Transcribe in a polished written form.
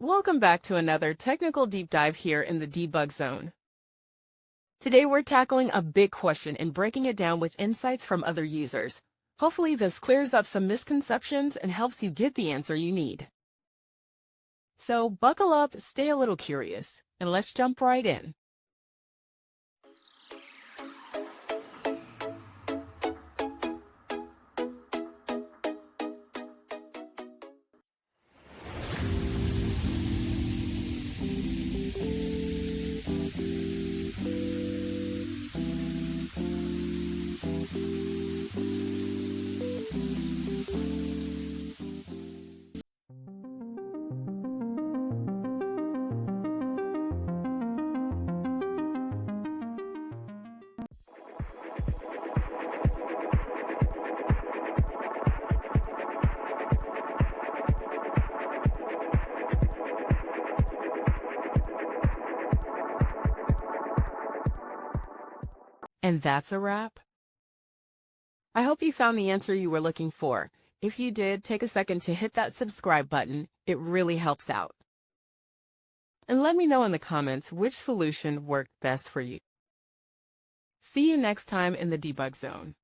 Welcome back to another technical deep dive here in the debug zone. Today we're tackling a big question and breaking it down with insights from other users. Hopefully this clears up some misconceptions and helps you get the answer you need. So buckle up, stay a little curious, and let's jump right in. And that's a wrap. I hope you found the answer you were looking for. If you did, take a second to hit that subscribe button. It really helps out. And let me know in the comments which solution worked best for you. See you next time in the debug zone.